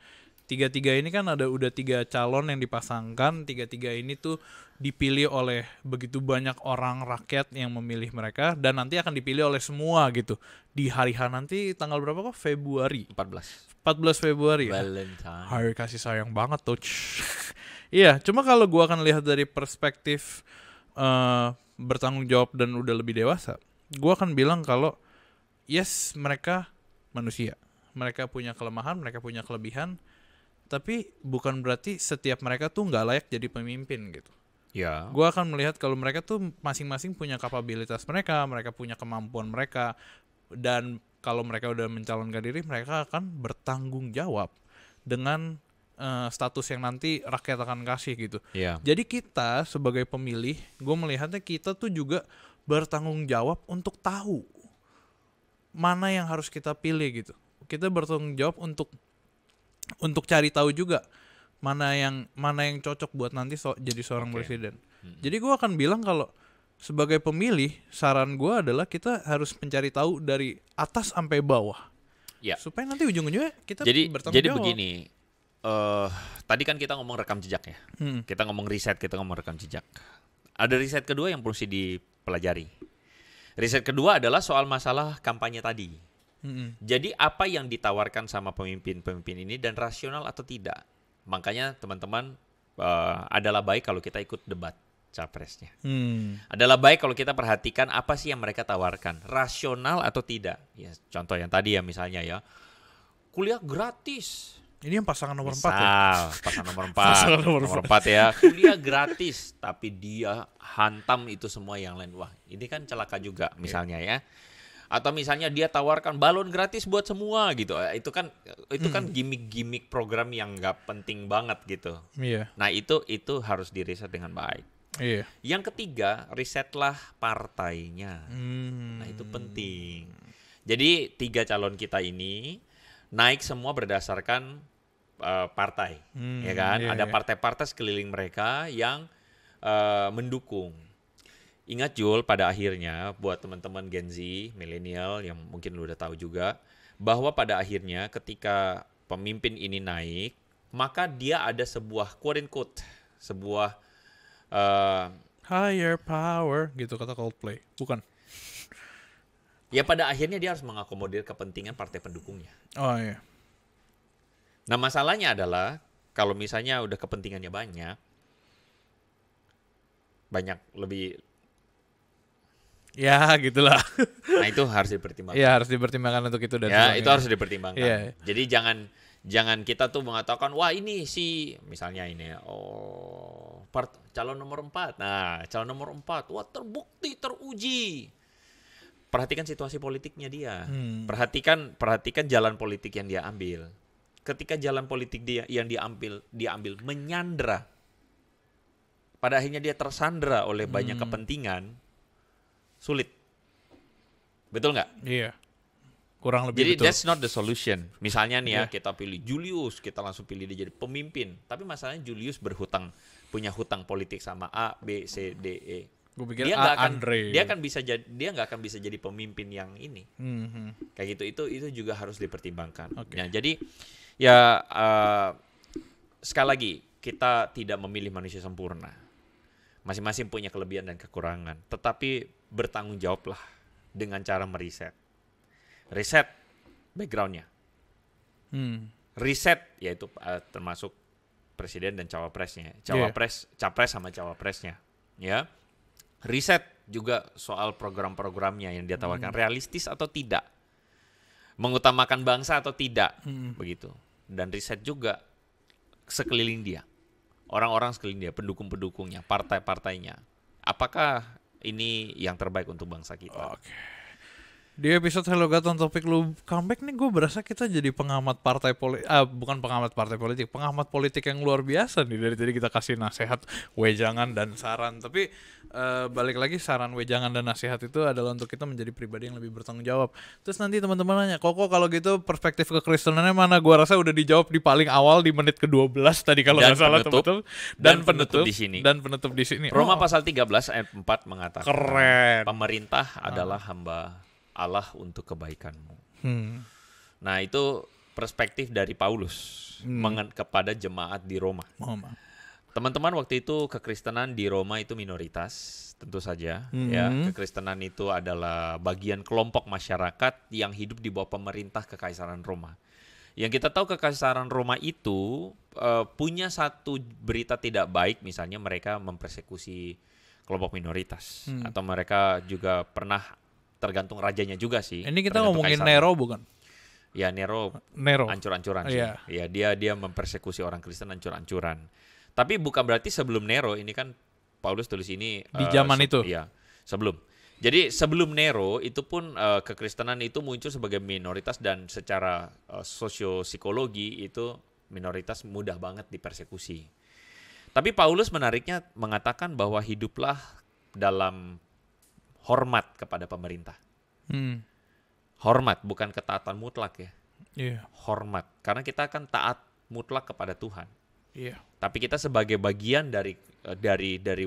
Tiga-tiga ini kan udah 3 calon yang dipasangkan, tiga-tiga ini tuh dipilih oleh begitu banyak orang rakyat yang memilih mereka, dan nanti akan dipilih oleh semua gitu di hari H nanti tanggal berapa kok? Februari 14 Februari ya? Valentine. Hari kasih sayang banget tuh. Iya, cuma kalau gua akan lihat dari perspektif bertanggung jawab dan udah lebih dewasa, gua akan bilang kalau yes, mereka manusia, mereka punya kelemahan, mereka punya kelebihan, tapi bukan berarti setiap mereka tuh nggak layak jadi pemimpin gitu. Ya. Gua akan melihat kalau mereka tuh masing-masing punya kapabilitas mereka punya kemampuan mereka, dan kalau mereka udah mencalonkan diri, mereka akan bertanggung jawab dengan status yang nanti rakyat akan kasih gitu. Ya. Jadi kita sebagai pemilih, gue melihatnya kita tuh juga bertanggung jawab untuk tahu mana yang harus kita pilih gitu. Kita bertanggung jawab untuk cari tahu juga mana yang cocok buat nanti jadi seorang presiden. Jadi gue akan bilang kalau sebagai pemilih, saran gue adalah kita harus mencari tahu dari atas sampai bawah. Ya. Supaya nanti ujung-ujungnya kita bertanggung Jadi jawab. begini, tadi kan kita ngomong rekam jejak ya. Kita ngomong riset, kita ngomong rekam jejak. Ada riset kedua yang mesti dipelajari. Riset kedua adalah soal masalah kampanye tadi. Jadi apa yang ditawarkan sama pemimpin-pemimpin ini dan rasional atau tidak. Makanya teman-teman adalah baik kalau kita ikut debat capresnya. Adalah baik kalau kita perhatikan apa sih yang mereka tawarkan, rasional atau tidak. Ya, contoh yang tadi ya misalnya ya, kuliah gratis. Ini yang pasangan nomor 4 ya? Pasangan nomor 4. Nomor 4 ya, kuliah gratis tapi dia hantam itu semua yang lain. Wah, ini kan celaka juga misalnya ya. Atau misalnya dia tawarkan balon gratis buat semua gitu. Itu kan gimmick-gimmick program yang nggak penting banget gitu. Iya. Nah, itu harus diriset dengan baik. Iya. Yang ketiga, risetlah partainya. Nah, itu penting. Jadi 3 calon kita ini naik semua berdasarkan partai, ya kan? Iya, Ada iya. partai-partai sekeliling mereka yang mendukung. Ingat Jul, pada akhirnya buat teman-teman Gen Z, milenial yang mungkin lu udah tahu juga, bahwa pada akhirnya ketika pemimpin ini naik, maka dia ada sebuah quote and quote, sebuah Higher power gitu kata Coldplay. Bukan. ya pada akhirnya dia harus mengakomodir kepentingan partai pendukungnya. Oh iya. Nah, masalahnya adalah kalau misalnya udah kepentingannya banyak lebih. Ya gitulah. Nah, itu harus dipertimbangkan. Ya harus dipertimbangkan untuk itu dan Ya, sebagainya. itu harus dipertimbangkan. Iya. Jadi jangan kita tuh mengatakan wah ini si misalnya ini calon nomor 4. Nah, calon nomor 4 wah terbukti teruji. Perhatikan situasi politiknya dia. Perhatikan jalan politik yang dia ambil. Ketika jalan politik dia yang diambil menyandra, pada akhirnya dia tersandra oleh banyak kepentingan, sulit. Betul nggak? Iya. Kurang lebih Jadi betul. that's not the solution. Misalnya nih ya, Iya. kita pilih Julius, kita langsung pilih dia jadi pemimpin. Tapi masalahnya Julius punya hutang politik sama A, B, C, D, E. Gue pikir Dia nggak akan Andre. dia nggak akan bisa jadi pemimpin yang ini. Kayak gitu, itu juga harus dipertimbangkan. Oke. Nah, jadi ya sekali lagi kita tidak memilih manusia sempurna. Masing-masing punya kelebihan dan kekurangan. Tetapi bertanggung jawablah dengan cara meriset. Riset backgroundnya. Riset yaitu termasuk presiden dan cawapresnya, Iya. capres sama cawapresnya, ya. Riset juga soal program-programnya yang dia tawarkan realistis atau tidak, mengutamakan bangsa atau tidak, begitu. Dan riset juga sekeliling dia, orang-orang sekeliling dia, pendukung-pendukungnya, partai-partainya. Apakah ini yang terbaik untuk bangsa kita? Oke. Di episode Hello God on Topic lu comeback nih, gue berasa kita jadi pengamat partai politik, bukan pengamat partai politik, pengamat politik yang luar biasa nih. Dari tadi kita kasih nasihat, wejangan dan saran. Tapi balik lagi, saran, wejangan dan nasihat itu adalah untuk kita menjadi pribadi yang lebih bertanggung jawab. Terus nanti teman-teman nanya, Koko kalau gitu perspektif kekristenannya mana? Gue rasa udah dijawab di paling awal di menit ke-12 tadi kalau Dan nggak salah, penutup. teman-teman. Dan penutup di sini. Dan penutup di sini. Roma pasal 13 ayat 4 mengatakan, Keren. pemerintah adalah hamba Allah untuk kebaikanmu. Nah, itu perspektif dari Paulus kepada jemaat di Roma. Teman-teman, waktu itu kekristenan di Roma itu minoritas, tentu saja. Ya, kekristenan itu adalah bagian kelompok masyarakat yang hidup di bawah pemerintah kekaisaran Roma. Yang kita tahu kekaisaran Roma itu punya satu berita tidak baik, misalnya mereka mempersekusi kelompok minoritas, atau mereka juga pernah, tergantung rajanya juga sih. Ini kita tergantung ngomongin kaisarnya. Nero bukan? Ya, Nero ancur-ancuran sih. Iya. Ya, dia mempersekusi orang Kristen ancur-ancuran. Tapi bukan berarti sebelum Nero, ini kan Paulus tulis ini Di zaman itu. Iya, sebelum. Jadi sebelum Nero itu pun kekristenan itu muncul sebagai minoritas, dan secara sosio-psikologi itu minoritas mudah banget dipersekusi. Tapi Paulus menariknya mengatakan bahwa hiduplah dalam hormat kepada pemerintah. Hormat, bukan ketaatan mutlak ya. Iya. Hormat, karena kita akan taat mutlak kepada Tuhan. Iya. Tapi kita sebagai bagian dari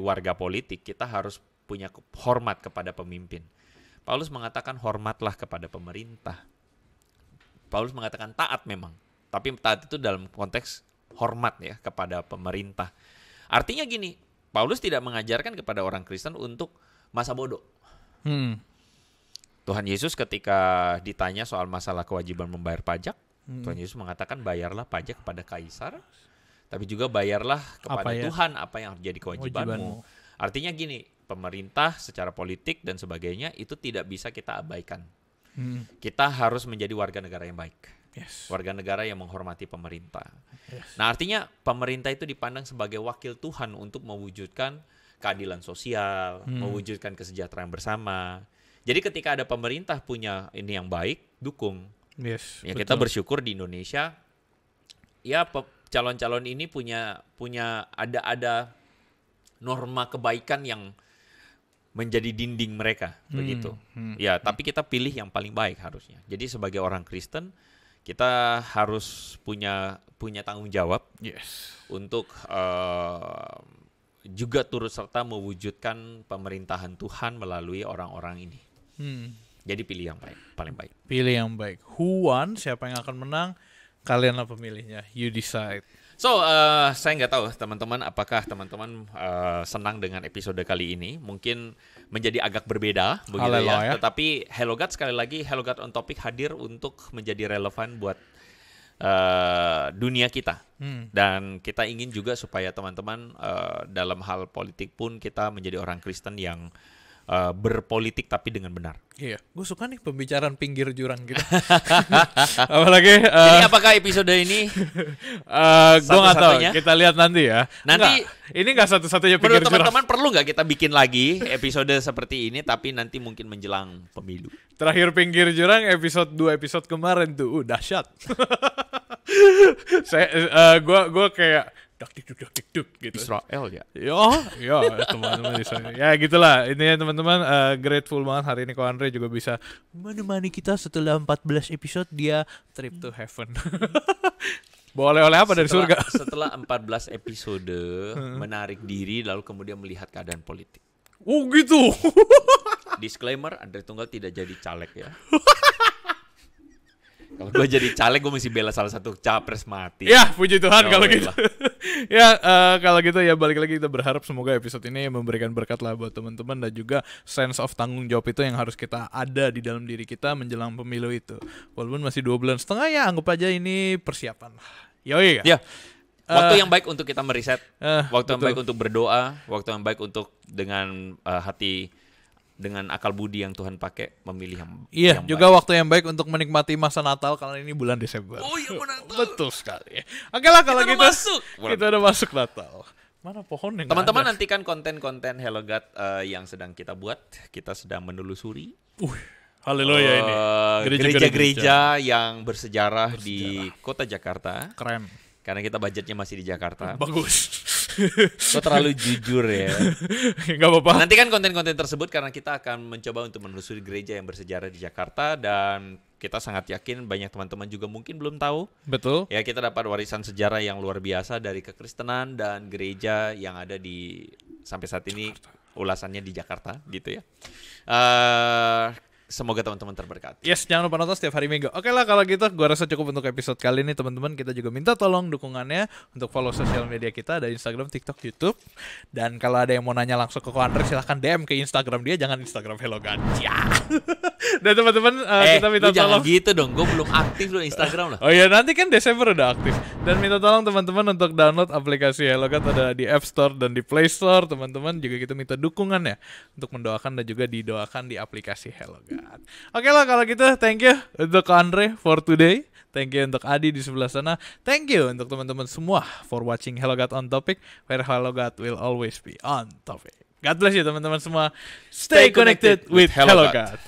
warga politik, kita harus punya hormat kepada pemimpin. Paulus mengatakan hormatlah kepada pemerintah. Paulus mengatakan taat memang, tapi taat itu dalam konteks hormat ya kepada pemerintah. Artinya gini, Paulus tidak mengajarkan kepada orang Kristen untuk masa bodoh. Tuhan Yesus ketika ditanya soal masalah kewajiban membayar pajak, Tuhan Yesus mengatakan bayarlah pajak kepada kaisar, tapi juga bayarlah kepada Tuhan apa yang jadi kewajibanmu. Artinya gini, pemerintah secara politik dan sebagainya itu tidak bisa kita abaikan. Kita harus menjadi warga negara yang baik. Warga negara yang menghormati pemerintah. Nah, artinya pemerintah itu dipandang sebagai wakil Tuhan untuk mewujudkan keadilan sosial, mewujudkan kesejahteraan bersama. Jadi ketika ada pemerintah punya ini yang baik, dukung. Ya, kita bersyukur di Indonesia, ya calon-calon ini punya ada norma kebaikan yang menjadi dinding mereka, begitu. Ya, tapi kita pilih yang paling baik harusnya. Jadi sebagai orang Kristen, kita harus punya tanggung jawab untuk juga turut serta mewujudkan pemerintahan Tuhan melalui orang-orang ini. Jadi pilih yang baik, paling baik. Pilih yang baik. Who won? Siapa yang akan menang? Kalianlah pemilihnya. You decide. So, saya nggak tahu teman-teman, apakah teman-teman senang dengan episode kali ini? Mungkin menjadi agak berbeda, begitu ya. Tetapi Hello God, sekali lagi, Hello God on Topic hadir untuk menjadi relevan buat dunia kita. Dan kita ingin juga supaya teman-teman dalam hal politik pun kita menjadi orang Kristen yang berpolitik tapi dengan benar. Iya, gue suka nih pembicaraan pinggir jurang gitu. Apalagi jadi apakah episode ini gue nggak tahu, kita lihat nanti ya. Nanti ini nggak satu-satunya pinggir jurang. Menurut teman-teman perlu nggak kita bikin lagi episode seperti ini, tapi nanti mungkin menjelang pemilu. Terakhir pinggir jurang episode 2 episode kemarin tuh dahsyat. Gue kayak dak-dik-duk gitu. Israel ya. Ya teman-teman Israel. Ya gitulah. Ini ya teman-teman, grateful banget hari ini Ko Andre juga bisa menemani kita setelah 14 episode dia trip to heaven. Boleh oleh apa dari surga? Setelah 14 episode menarik diri lalu kemudian melihat keadaan politik. Oh gitu. Disclaimer, Andre Tunggal tidak jadi caleg ya. Kalau gue jadi caleg, gue mesti bela salah satu capres mati. Ya, puji Tuhan kalau gitu. Ya, kalau gitu ya balik lagi kita berharap semoga episode ini memberikan berkat lah buat teman-teman, dan juga sense of tanggung jawab itu yang harus kita ada di dalam diri kita menjelang pemilu itu. Walaupun masih 2,5 bulan ya, anggap aja ini persiapan lah. Yoi ya. Ya. Waktu yang baik untuk kita meriset, waktu yang betul. baik untuk berdoa, waktu yang baik untuk dengan hati, dengan akal budi yang Tuhan pakai memilih Iya, yang juga baik. waktu yang baik untuk menikmati masa Natal karena ini bulan Desember. Oh iya benar. Betul sekali. Oke lah kalau Kita gitu. udah masuk. Kita udah masuk Natal. Mana pohon yang Teman-teman ada? nantikan konten-konten Hello God yang sedang kita buat. Kita sedang menelusuri Haleluya ini. gereja-gereja yang bersejarah di kota Jakarta. Keren. Karena kita budgetnya masih di Jakarta. Bagus. Kok terlalu jujur ya. Gak apa-apa. Nantikan konten-konten tersebut karena kita akan mencoba untuk menelusuri gereja yang bersejarah di Jakarta dan kita sangat yakin banyak teman-teman juga mungkin belum tahu. Betul. Ya, kita dapat warisan sejarah yang luar biasa dari kekristenan dan gereja yang ada di sampai saat ini ulasannya di Jakarta gitu ya. Semoga teman-teman terberkati. Yes, jangan lupa nonton setiap hari Minggu. Oke lah kalau gitu, gua rasa cukup untuk episode kali ini teman-teman. Kita juga minta tolong dukungannya untuk follow sosial media kita, ada Instagram, TikTok, YouTube. Dan kalau ada yang mau nanya langsung ke Ko Andre, silahkan DM ke Instagram dia, jangan Instagram Hello God. Ya. Dan teman-teman kita minta lu jangan tolong. gitu dong, gue belum aktif lu Instagram lah. Oh iya, nanti kan Desember udah aktif. Dan minta tolong teman-teman untuk download aplikasi Hello God, ada di App Store dan di Play Store. Teman-teman juga kita minta dukungannya untuk mendoakan dan juga didoakan di aplikasi Hello God. Oke lah kalau gitu, thank you untuk Andre for today. Thank you untuk Adi di sebelah sana. Thank you untuk teman-teman semua for watching Hello God on Topic, where Hello God will always be on topic. God bless you teman-teman semua. Stay connected with Hello God.